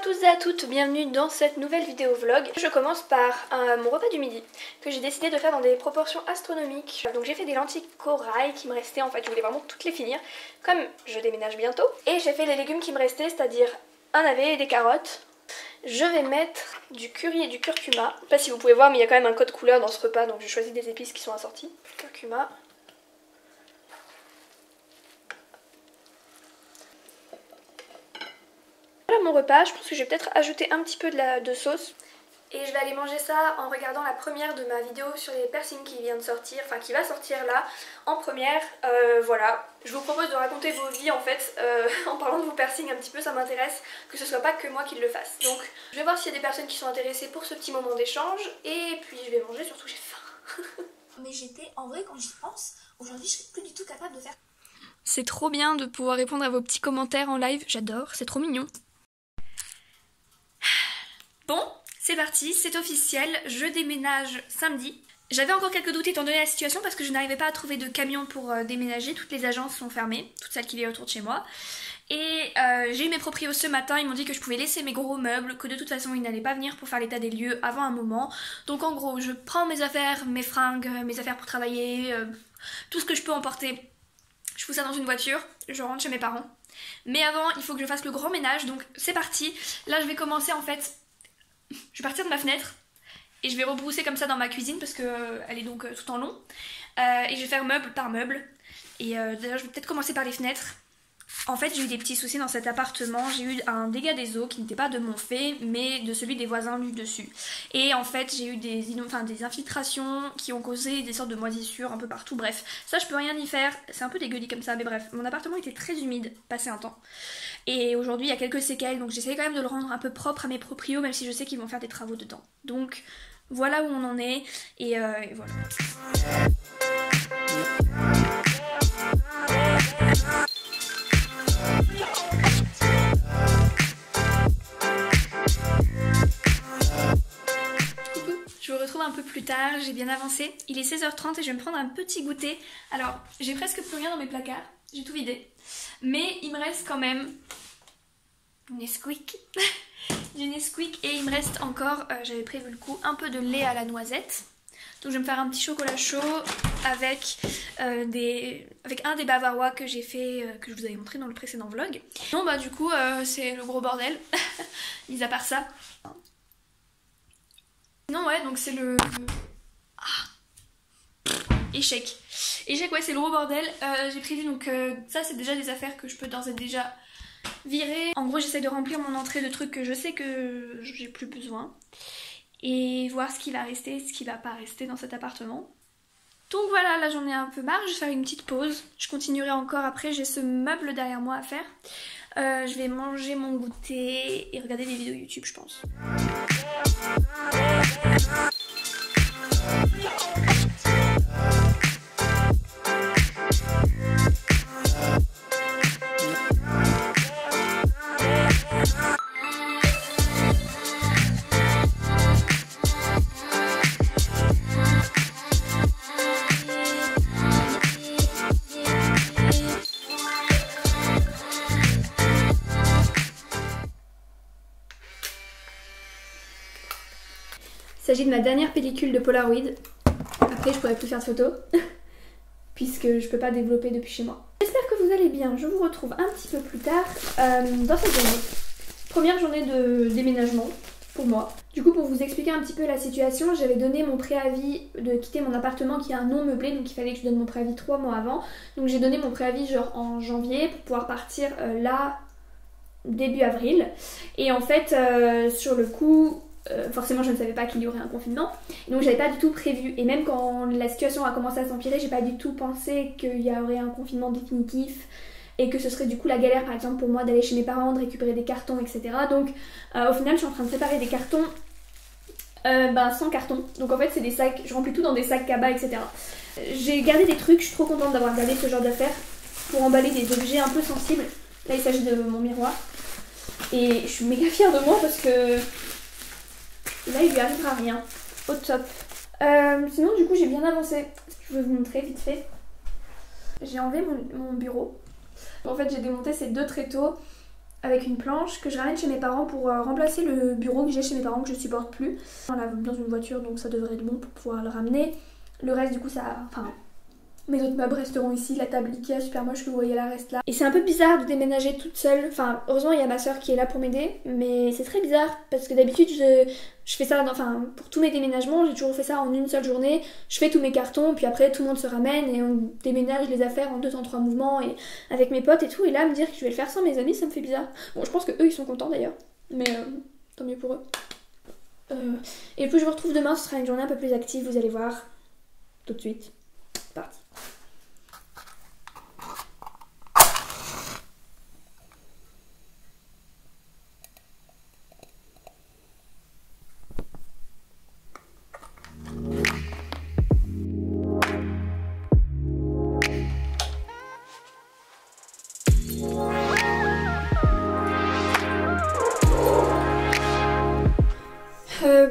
tous et à toutes, bienvenue dans cette nouvelle vidéo vlog. Je commence par mon repas du midi que j'ai décidé de faire dans des proportions astronomiques. Donc j'ai fait des lentilles corail qui me restaient, en fait je voulais vraiment toutes les finir comme je déménage bientôt. Et j'ai fait les légumes qui me restaient, c'est-à-dire un navet et des carottes. Je vais mettre du curry et du curcuma. Je sais pas si vous pouvez voir mais il y a quand même un code couleur dans ce repas donc j'ai choisi des épices qui sont assorties. Curcuma. Voilà mon repas, je pense que je vais peut-être ajouter un petit peu de sauce. Et je vais aller manger ça en regardant la première de ma vidéo sur les piercings qui vient de sortir, enfin qui va sortir là, en première. Voilà, je vous propose de raconter vos vies en fait, en parlant de vos piercings un petit peu, ça m'intéresse, que ce soit pas que moi qui le fasse. Donc je vais voir s'il y a des personnes qui sont intéressées pour ce petit moment d'échange, et puis je vais manger, surtout j'ai faim. Mais j'étais, en vrai quand j'y pense, aujourd'hui je serais plus du tout capable de faire. C'est trop bien de pouvoir répondre à vos petits commentaires en live, j'adore, c'est trop mignon. Bon, c'est parti, c'est officiel, je déménage samedi. J'avais encore quelques doutes étant donné la situation parce que je n'arrivais pas à trouver de camion pour déménager, toutes les agences sont fermées, toutes celles qui sont autour de chez moi. Et j'ai eu mes proprios ce matin, ils m'ont dit que je pouvais laisser mes gros meubles, que de toute façon ils n'allaient pas venir pour faire l'état des lieux avant un moment. Donc en gros, je prends mes affaires, mes fringues, mes affaires pour travailler, tout ce que je peux emporter. Je fous ça dans une voiture, je rentre chez mes parents. Mais avant, il faut que je fasse le grand ménage, donc c'est parti. Là je vais commencer en fait... Je vais partir de ma fenêtre et je vais rebrousser comme ça dans ma cuisine parce que elle est donc tout en long. Et je vais faire meuble par meuble. Et d'ailleurs je vais peut-être commencer par les fenêtres. En fait j'ai eu des petits soucis dans cet appartement. J'ai eu un dégât des eaux qui n'était pas de mon fait mais de celui des voisins du dessus. Et en fait j'ai eu des infiltrations qui ont causé des sortes de moisissures un peu partout. Bref, ça je peux rien y faire. C'est un peu dégueulis comme ça mais bref. Mon appartement était très humide passé un temps. Et aujourd'hui il y a quelques séquelles donc j'essaie quand même de le rendre un peu propre à mes proprios même si je sais qu'ils vont faire des travaux dedans. Donc voilà où on en est et voilà. Je vous retrouve un peu plus tard, j'ai bien avancé. Il est 16h30 et je vais me prendre un petit goûter. Alors j'ai presque plus rien dans mes placards, j'ai tout vidé. Mais il me reste quand même Nesquik. Du Nesquik et il me reste encore, j'avais prévu le coup, un peu de lait à la noisette. Donc je vais me faire un petit chocolat chaud avec, avec un des bavarois que j'ai fait, que je vous avais montré dans le précédent vlog. Non bah du coup c'est le gros bordel, mis à part ça. Non ouais donc c'est le... Échec. Échec ouais c'est le gros bordel. J'ai prévu donc ça c'est déjà des affaires que je peux d'ores et déjà virer. En gros j'essaie de remplir mon entrée de trucs que je sais que j'ai plus besoin. Et voir ce qui va rester, ce qui va pas rester dans cet appartement. Donc voilà, là j'en ai un peu marre, je vais faire une petite pause. Je continuerai encore après, j'ai ce meuble derrière moi à faire. Je vais manger mon goûter et regarder des vidéos YouTube je pense. Il s'agit de ma dernière pellicule de Polaroid. Après je pourrais plus faire de photos puisque je peux pas développer depuis chez moi. J'espère que vous allez bien, je vous retrouve un petit peu plus tard dans cette journée. Première journée de déménagement pour moi. Du coup pour vous expliquer un petit peu la situation, j'avais donné mon préavis de quitter mon appartement qui est un non meublé, donc il fallait que je donne mon préavis 3 mois avant. Donc j'ai donné mon préavis genre en janvier pour pouvoir partir là début avril. Et en fait sur le coup... forcément je ne savais pas qu'il y aurait un confinement donc j'avais pas du tout prévu et même quand la situation a commencé à s'empirer j'ai pas du tout pensé qu'il y aurait un confinement définitif et que ce serait du coup la galère par exemple pour moi d'aller chez mes parents, de récupérer des cartons etc. Donc au final je suis en train de préparer des cartons sans carton, donc en fait c'est des sacs, je remplis tout dans des sacs cabas etc. J'ai gardé des trucs, je suis trop contente d'avoir gardé ce genre d'affaires pour emballer des objets un peu sensibles. Là il s'agit de mon miroir et je suis méga fière de moi parce que là il lui arrivera rien, au top. Sinon du coup j'ai bien avancé, je vais vous montrer vite fait. J'ai enlevé mon bureau. En fait j'ai démonté ces deux tréteaux avec une planche que je ramène chez mes parents pour remplacer le bureau que j'ai chez mes parents que je supporte plus. On l'a dans une voiture donc ça devrait être bon pour pouvoir le ramener. Le reste du coup ça... Enfin, mes autres meubles resteront ici, la table Ikea super moche que vous voyez là reste là. Et c'est un peu bizarre de déménager toute seule, enfin heureusement il y a ma soeur qui est là pour m'aider, mais c'est très bizarre parce que d'habitude je fais ça, enfin pour tous mes déménagements j'ai toujours fait ça en une seule journée, je fais tous mes cartons puis après tout le monde se ramène et on déménage les affaires en 2 en 3 mouvements et avec mes potes et tout, et là me dire que je vais le faire sans mes amis ça me fait bizarre. Bon je pense que eux ils sont contents d'ailleurs, mais tant mieux pour eux. Et puis je vous retrouve demain, ce sera une journée un peu plus active, vous allez voir, tout de suite, c'est parti.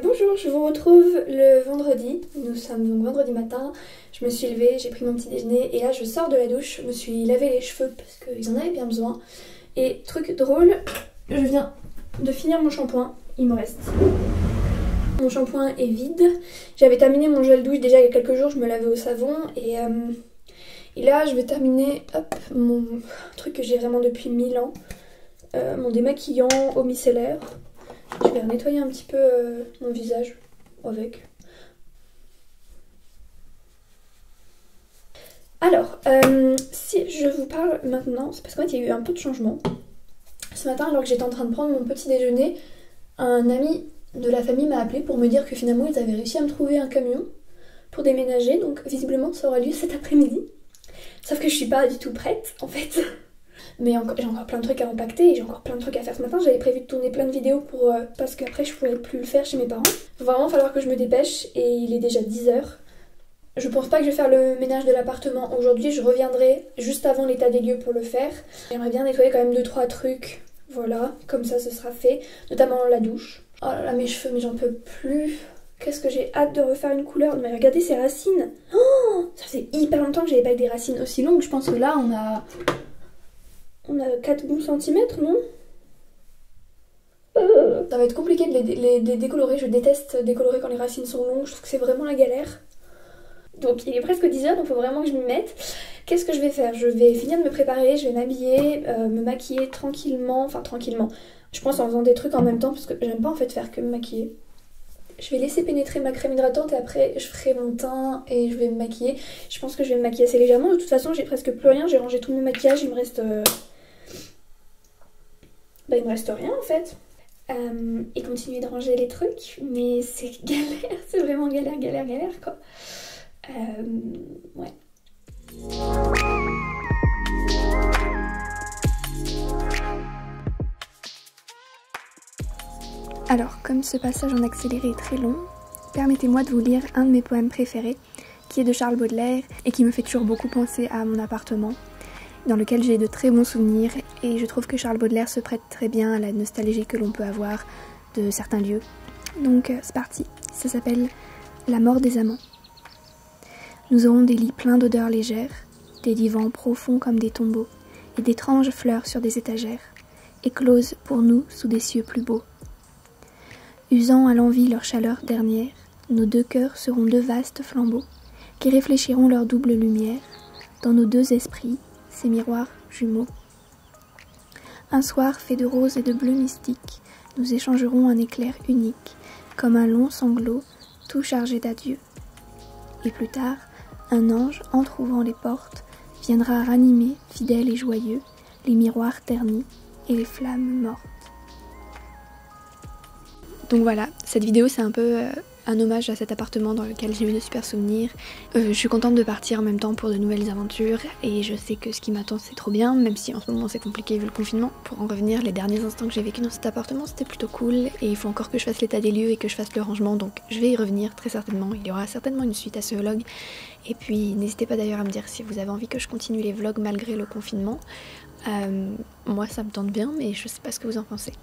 Bonjour, je vous retrouve le vendredi, nous sommes donc vendredi matin, je me suis levée, j'ai pris mon petit déjeuner et là je sors de la douche, je me suis lavé les cheveux parce qu'ils en avaient bien besoin. Et truc drôle, je viens de finir mon shampoing, il me reste. Mon shampoing est vide, j'avais terminé mon gel douche déjà il y a quelques jours, je me lavais au savon et là je vais terminer mon truc que j'ai vraiment depuis 1000 ans, mon démaquillant eau micellaire. Je vais nettoyer un petit peu mon visage avec. Alors, si je vous parle maintenant, c'est parce qu'en fait il y a eu un peu de changement. Ce matin, alors que j'étais en train de prendre mon petit déjeuner, un ami de la famille m'a appelé pour me dire que finalement ils avaient réussi à me trouver un camion pour déménager. Donc visiblement ça aura lieu cet après-midi. Sauf que je suis pas du tout prête en fait. Mais j'ai encore plein de trucs à empaqueter et j'ai encore plein de trucs à faire ce matin. J'avais prévu de tourner plein de vidéos pour parce qu'après je pourrais plus le faire chez mes parents. Il va vraiment falloir que je me dépêche et il est déjà 10h. Je pense pas que je vais faire le ménage de l'appartement aujourd'hui. Je reviendrai juste avant l'état des lieux pour le faire. J'aimerais bien nettoyer quand même 2-3 trucs. Voilà, comme ça ce sera fait. Notamment la douche. Oh là là, mes cheveux, mais j'en peux plus. Qu'est-ce que j'ai hâte de refaire une couleur. Mais regardez ces racines. Oh, ça faisait hyper longtemps que j'avais pas eu des racines aussi longues. Je pense que là on a 4 bons centimètres, non? Ça va être compliqué de les décolorer. Je déteste décolorer quand les racines sont longues. Je trouve que c'est vraiment la galère. Donc il est presque 10h, donc il faut vraiment que je m'y mette. Qu'est-ce que je vais faire? Je vais finir de me préparer, je vais m'habiller, me maquiller tranquillement. Enfin tranquillement. Je pense en faisant des trucs en même temps parce que j'aime pas en fait faire que me maquiller. Je vais laisser pénétrer ma crème hydratante et après je ferai mon teint et je vais me maquiller. Je pense que je vais me maquiller assez légèrement. De toute façon j'ai presque plus rien, j'ai rangé tout mon maquillage, il me reste... il me reste rien en fait. Et continuer de ranger les trucs, mais c'est galère, c'est vraiment galère quoi. Ouais. Alors, comme ce passage en accéléré est très long, permettez-moi de vous lire un de mes poèmes préférés, qui est de Charles Baudelaire et qui me fait toujours beaucoup penser à mon appartement, dans lequel j'ai de très bons souvenirs, et je trouve que Charles Baudelaire se prête très bien à la nostalgie que l'on peut avoir de certains lieux. Donc c'est parti, ça s'appelle « La mort des amants ». Nous aurons des lits pleins d'odeurs légères, des divans profonds comme des tombeaux, et d'étranges fleurs sur des étagères, écloses pour nous sous des cieux plus beaux. Usant à l'envi leur chaleur dernière, nos 2 cœurs seront 2 vastes flambeaux, qui réfléchiront leur double lumière, dans nos 2 esprits, ces miroirs jumeaux. Un soir fait de roses et de bleus mystiques, nous échangerons un éclair unique, comme un long sanglot, tout chargé d'adieu. Et plus tard, un ange, entr'ouvrant les portes, viendra ranimer, fidèle et joyeux, les miroirs ternis et les flammes mortes. Donc voilà, cette vidéo c'est un peu un hommage à cet appartement dans lequel j'ai eu de super souvenirs. Je suis contente de partir en même temps pour de nouvelles aventures et je sais que ce qui m'attend c'est trop bien, même si en ce moment c'est compliqué vu le confinement. Pour en revenir, les derniers instants que j'ai vécu dans cet appartement c'était plutôt cool et il faut encore que je fasse l'état des lieux et que je fasse le rangement, donc je vais y revenir très certainement. Il y aura certainement une suite à ce vlog et puis n'hésitez pas d'ailleurs à me dire si vous avez envie que je continue les vlogs malgré le confinement. Moi ça me tente bien mais je sais pas ce que vous en pensez.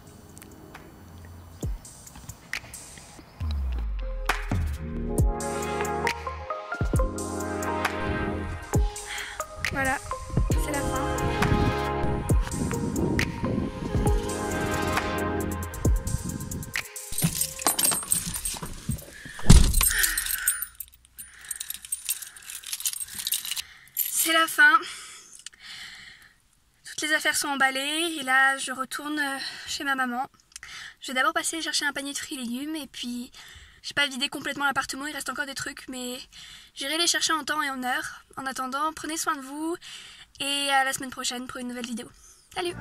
Voilà, c'est la fin. affaires sont emballées et là je retourne chez ma maman. Je vais d'abord passer chercher un panier de fruits et légumes et puis j'ai pas vidé complètement l'appartement, il reste encore des trucs mais j'irai les chercher en temps et en heure. En attendant, prenez soin de vous et à la semaine prochaine pour une nouvelle vidéo. Salut!